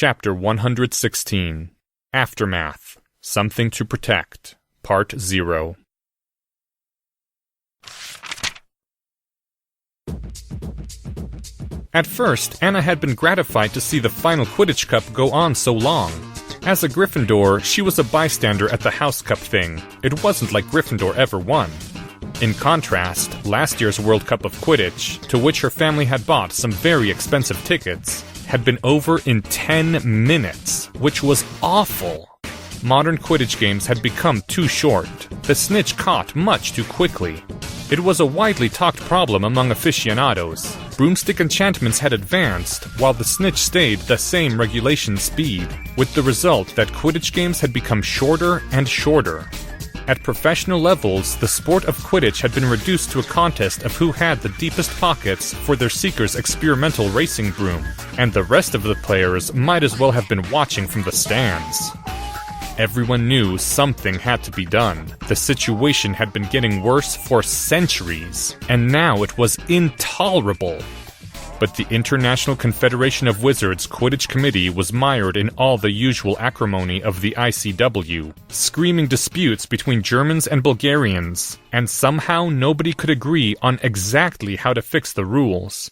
Chapter 116, Aftermath, Something to Protect, Part 0. At first, Anna had been gratified to see the final Quidditch Cup go on so long. As a Gryffindor, she was a bystander at the House Cup thing. It wasn't like Gryffindor ever won. In contrast, last year's World Cup of Quidditch, to which her family had bought some very expensive tickets, had been over in 10 minutes, which was awful. Modern Quidditch games had become too short. The snitch caught much too quickly. It was a widely talked problem among aficionados. Broomstick enchantments had advanced, while the snitch stayed the same regulation speed, with the result that Quidditch games had become shorter and shorter. At professional levels, the sport of Quidditch had been reduced to a contest of who had the deepest pockets for their seeker's experimental racing broom, and the rest of the players might as well have been watching from the stands. Everyone knew something had to be done. The situation had been getting worse for centuries, and now it was intolerable. But the International Confederation of Wizards Quidditch Committee was mired in all the usual acrimony of the ICW, screaming disputes between Germans and Bulgarians, and somehow nobody could agree on exactly how to fix the rules.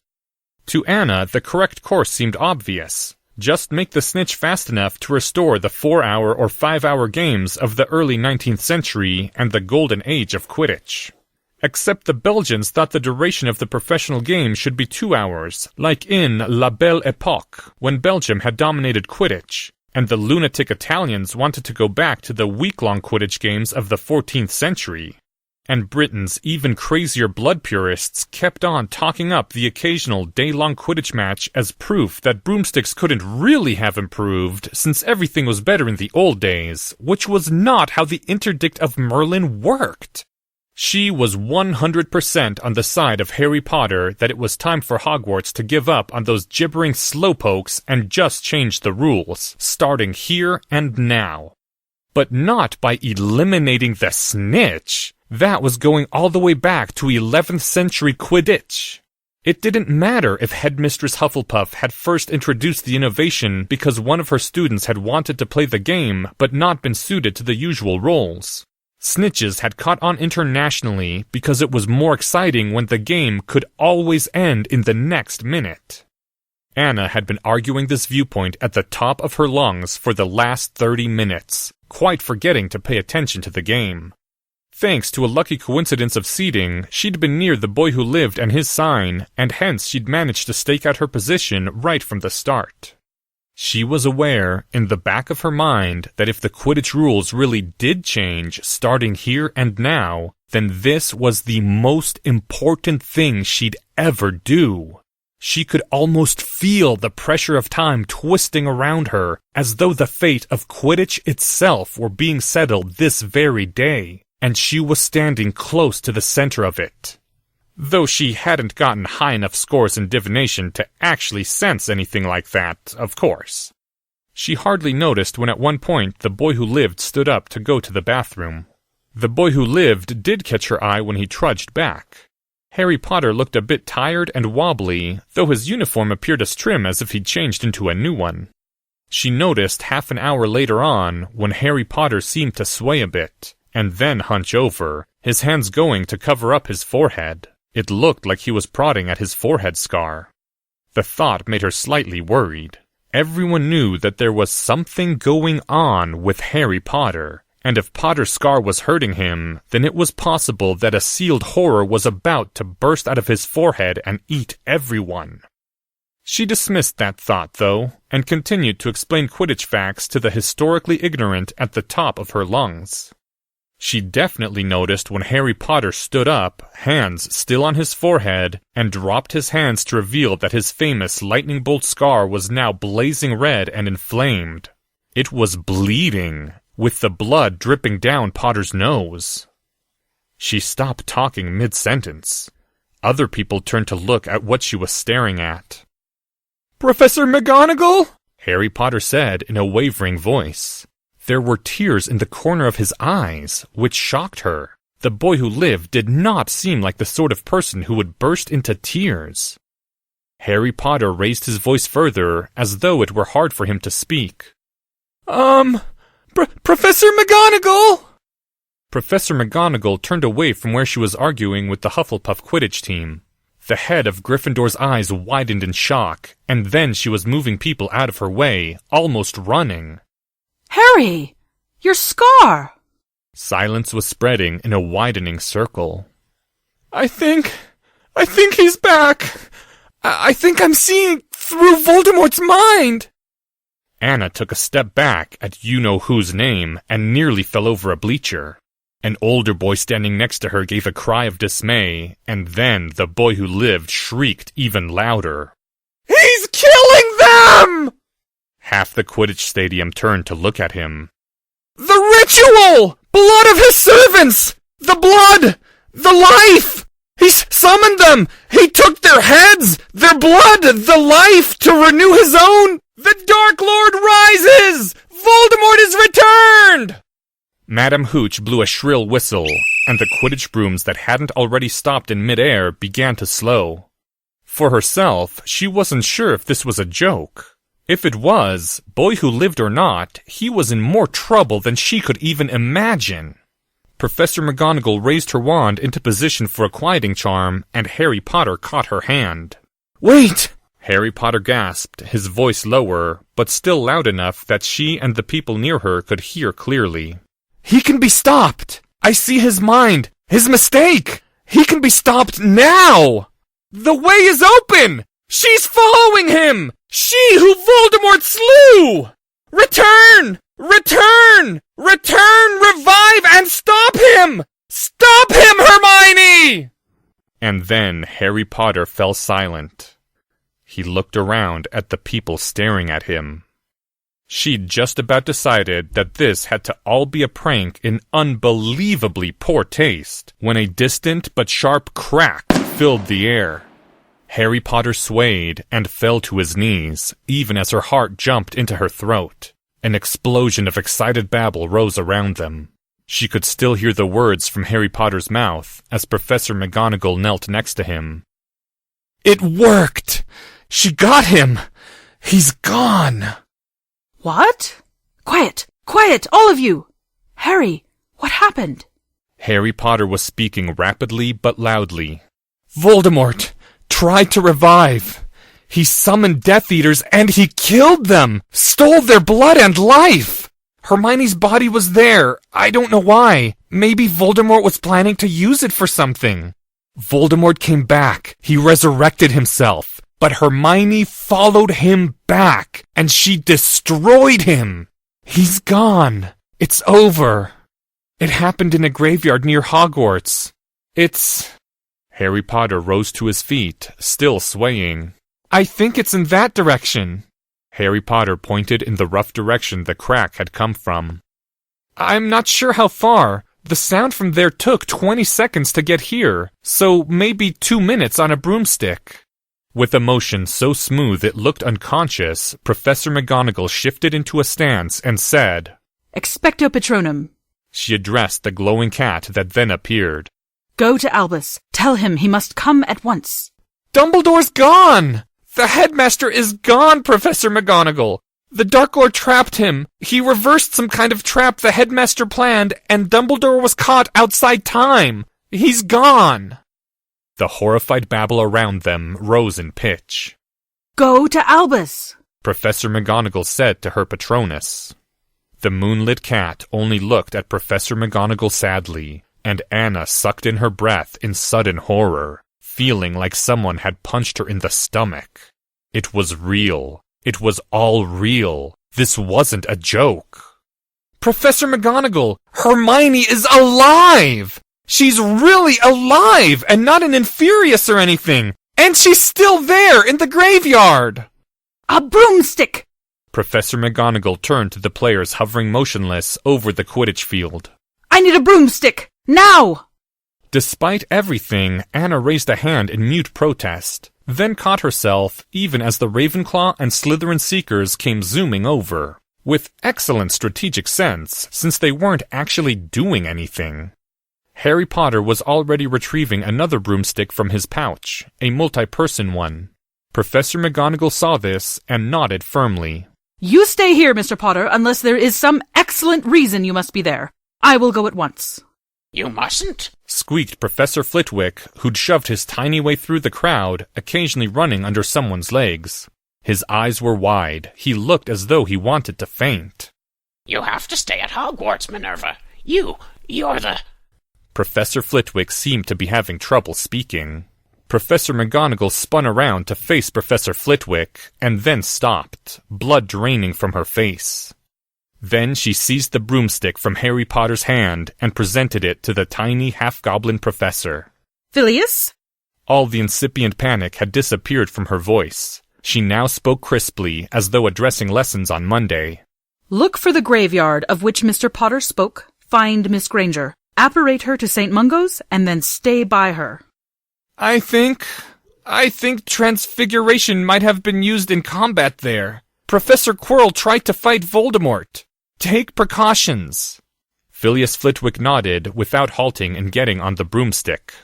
To Anna, the correct course seemed obvious. Just make the snitch fast enough to restore the 4-hour or 5-hour games of the early 19th century and the golden age of Quidditch. Except the Belgians thought the duration of the professional game should be 2 hours, like in La Belle Époque, when Belgium had dominated Quidditch, and the lunatic Italians wanted to go back to the week-long Quidditch games of the 14th century. And Britain's even crazier blood purists kept on talking up the occasional day-long Quidditch match as proof that broomsticks couldn't really have improved since everything was better in the old days, which was not how the interdict of Merlin worked. She was 100% on the side of Harry Potter that it was time for Hogwarts to give up on those gibbering slowpokes and just change the rules, starting here and now. But not by eliminating the snitch. That was going all the way back to 11th century Quidditch. It didn't matter if Headmistress Hufflepuff had first introduced the innovation because one of her students had wanted to play the game but not been suited to the usual roles. Snitches had caught on internationally because it was more exciting when the game could always end in the next minute. Anna had been arguing this viewpoint at the top of her lungs for the last 30 minutes, quite forgetting to pay attention to the game. Thanks to a lucky coincidence of seating, she'd been near the boy who lived and his sign, and hence she'd managed to stake out her position right from the start. She was aware, in the back of her mind, that if the Quidditch rules really did change, starting here and now, then this was the most important thing she'd ever do. She could almost feel the pressure of time twisting around her, as though the fate of Quidditch itself were being settled this very day, and she was standing close to the center of it. Though she hadn't gotten high enough scores in divination to actually sense anything like that, of course. She hardly noticed when at one point the boy who lived stood up to go to the bathroom. The boy who lived did catch her eye when he trudged back. Harry Potter looked a bit tired and wobbly, though his uniform appeared as trim as if he'd changed into a new one. She noticed half an hour later on when Harry Potter seemed to sway a bit, and then hunch over, his hands going to cover up his forehead. It looked like he was prodding at his forehead scar. The thought made her slightly worried. Everyone knew that there was something going on with Harry Potter, and if Potter's scar was hurting him, then it was possible that a sealed horror was about to burst out of his forehead and eat everyone. She dismissed that thought, though, and continued to explain Quidditch facts to the historically ignorant at the top of her lungs. She definitely noticed when Harry Potter stood up, hands still on his forehead, and dropped his hands to reveal that his famous lightning bolt scar was now blazing red and inflamed. It was bleeding, with the blood dripping down Potter's nose. She stopped talking mid-sentence. Other people turned to look at what she was staring at. "Professor McGonagall?" Harry Potter said in a wavering voice. There were tears in the corner of his eyes, which shocked her. The boy who lived did not seem like the sort of person who would burst into tears. Harry Potter raised his voice further, as though it were hard for him to speak. Professor McGonagall! Professor McGonagall turned away from where she was arguing with the Hufflepuff Quidditch team. The head of Gryffindor's eyes widened in shock, and then she was moving people out of her way, almost running. Harry! Your scar! Silence was spreading in a widening circle. I think he's back. I think I'm seeing through Voldemort's mind. Anna took a step back at you-know-whose name and nearly fell over a bleacher. An older boy standing next to her gave a cry of dismay, and then the boy who lived shrieked even louder. He's killing them! Half the Quidditch stadium turned to look at him. The ritual! Blood of his servants! The blood! The life! He's summoned them! He took their heads, their blood, the life to renew his own! The Dark Lord rises! Voldemort is returned! Madame Hooch blew a shrill whistle, and the Quidditch brooms that hadn't already stopped in midair began to slow. For herself, she wasn't sure if this was a joke. If it was, boy who lived or not, he was in more trouble than she could even imagine. Professor McGonagall raised her wand into position for a quieting charm, and Harry Potter caught her hand. Wait! Harry Potter gasped, his voice lower, but still loud enough that she and the people near her could hear clearly. He can be stopped! I see his mind! His mistake! He can be stopped now! The way is open! She's following him! She who Voldemort slew! Return! Return! Return! Revive and stop him! Stop him, Hermione! And then Harry Potter fell silent. He looked around at the people staring at him. She'd just about decided that this had to all be a prank in unbelievably poor taste when a distant but sharp crack filled the air. Harry Potter swayed and fell to his knees, even as her heart jumped into her throat. An explosion of excited babble rose around them. She could still hear the words from Harry Potter's mouth as Professor McGonagall knelt next to him. It worked! She got him! He's gone! What? Quiet! Quiet, all of you! Harry, what happened? Harry Potter was speaking rapidly but loudly. Voldemort tried to revive. He summoned Death Eaters and he killed them! Stole their blood and life! Hermione's body was there. I don't know why. Maybe Voldemort was planning to use it for something. Voldemort came back. He resurrected himself. But Hermione followed him back, and she destroyed him. He's gone. It's over. It happened in a graveyard near Hogwarts. Harry Potter rose to his feet, still swaying. I think it's in that direction. Harry Potter pointed in the rough direction the crack had come from. I'm not sure how far. The sound from there took 20 seconds to get here, so maybe 2 minutes on a broomstick. With a motion so smooth it looked unconscious, Professor McGonagall shifted into a stance and said, Expecto Patronum. She addressed the glowing cat that then appeared. Go to Albus. Tell him he must come at once. Dumbledore's gone! The headmaster is gone, Professor McGonagall! The Dark Lord trapped him. He reversed some kind of trap the headmaster planned, and Dumbledore was caught outside time. He's gone! The horrified babble around them rose in pitch. Go to Albus! Professor McGonagall said to her Patronus. The moonlit cat only looked at Professor McGonagall sadly, and Anna sucked in her breath in sudden horror, feeling like someone had punched her in the stomach. It was real. It was all real. This wasn't a joke. Professor McGonagall, Hermione is alive! She's really alive and not an Inferius or anything! And she's still there in the graveyard! A broomstick! Professor McGonagall turned to the players hovering motionless over the Quidditch field. I need a broomstick! Now! Despite everything, Anna raised a hand in mute protest, then caught herself even as the Ravenclaw and Slytherin Seekers came zooming over, with excellent strategic sense since they weren't actually doing anything. Harry Potter was already retrieving another broomstick from his pouch, a multi-person one. Professor McGonagall saw this and nodded firmly. You stay here, Mr. Potter, unless there is some excellent reason you must be there. I will go at once. You mustn't, Squeaked Professor Flitwick, who'd shoved his tiny way through the crowd, occasionally running under someone's legs. His eyes were wide. He looked as though he wanted to faint. You have to stay at Hogwarts, Minerva. You're the... Professor Flitwick seemed to be having trouble speaking. Professor McGonagall spun around to face Professor Flitwick, and then stopped, blood draining from her face. Then she seized the broomstick from Harry Potter's hand and presented it to the tiny half-goblin professor. Phileas? All the incipient panic had disappeared from her voice. She now spoke crisply, as though addressing lessons on Monday. Look for the graveyard of which Mr. Potter spoke, find Miss Granger, apparate her to St. Mungo's, and then stay by her. I think transfiguration might have been used in combat there. Professor Quirrell tried to fight Voldemort. Take precautions. Phileas Flitwick nodded without halting and getting on the broomstick.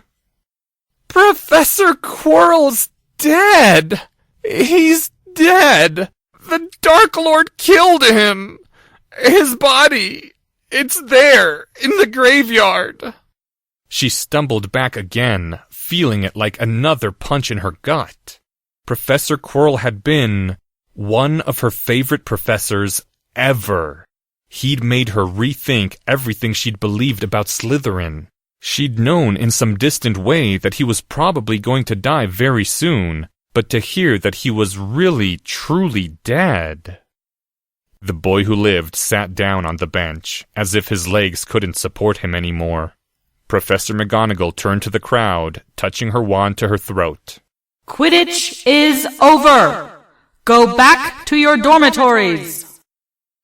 Professor Quirrell's dead! He's dead! The Dark Lord killed him! His body, it's there, in the graveyard. She stumbled back again, feeling it like another punch in her gut. Professor Quirrell had been one of her favorite professors ever. He'd made her rethink everything she'd believed about Slytherin. She'd known in some distant way that he was probably going to die very soon, but to hear that he was really, truly dead. The boy who lived sat down on the bench, as if his legs couldn't support him anymore. Professor McGonagall turned to the crowd, touching her wand to her throat. Quidditch is over! Go back to your dormitories!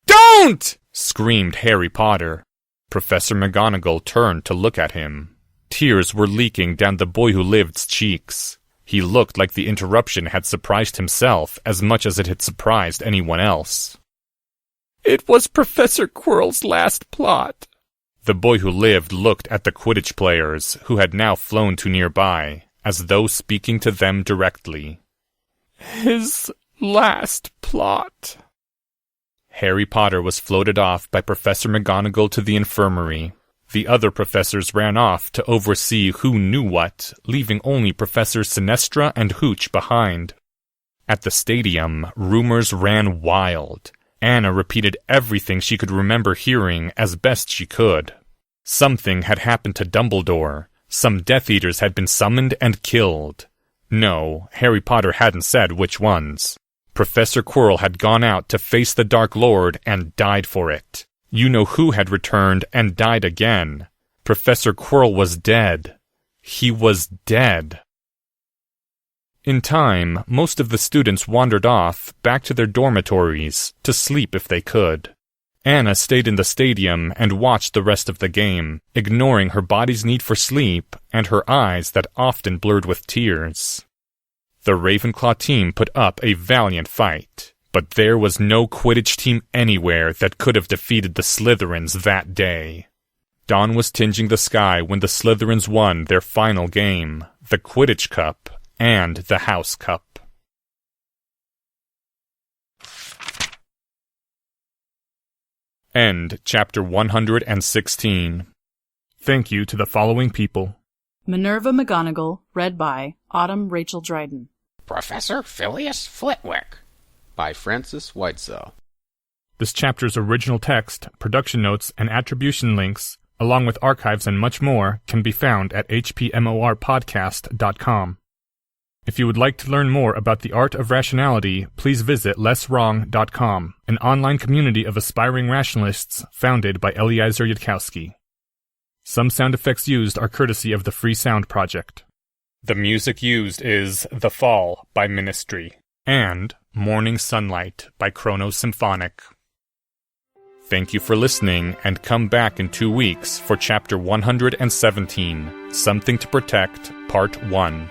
Don't! Screamed Harry Potter. Professor McGonagall turned to look at him. Tears were leaking down the boy who lived's cheeks. He looked like the interruption had surprised himself as much as it had surprised anyone else. It was Professor Quirrell's last plot. The boy who lived looked at the Quidditch players, who had now flown to nearby, as though speaking to them directly. His last plot. Harry Potter was floated off by Professor McGonagall to the infirmary. The other professors ran off to oversee who knew what, leaving only Professors Sinestra and Hooch behind. At the stadium, rumors ran wild. Anna repeated everything she could remember hearing as best she could. Something had happened to Dumbledore. Some Death Eaters had been summoned and killed. No, Harry Potter hadn't said which ones. Professor Quirrell had gone out to face the Dark Lord and died for it. You know who had returned and died again. Professor Quirrell was dead. He was dead. In time, most of the students wandered off back to their dormitories to sleep if they could. Anna stayed in the stadium and watched the rest of the game, ignoring her body's need for sleep and her eyes that often blurred with tears. The Ravenclaw team put up a valiant fight, but there was no Quidditch team anywhere that could have defeated the Slytherins that day. Dawn was tinging the sky when the Slytherins won their final game, the Quidditch Cup and the House Cup. End Chapter 116. Thank you to the following people. Minerva McGonagall, read by Autumn Rachel Dryden. Professor Phileas Flitwick. By Francis Whitesell. This chapter's original text, production notes, and attribution links, along with archives and much more, can be found at hpmorpodcast.com. If you would like to learn more about the art of rationality, please visit lesswrong.com, an online community of aspiring rationalists founded by Eliezer Yudkowsky. Some sound effects used are courtesy of the Free Sound Project. The music used is The Fall by Ministry and Morning Sunlight by Chrono Symphonic. Thank you for listening, and come back in 2 weeks for Chapter 117, Something to Protect, Part 1.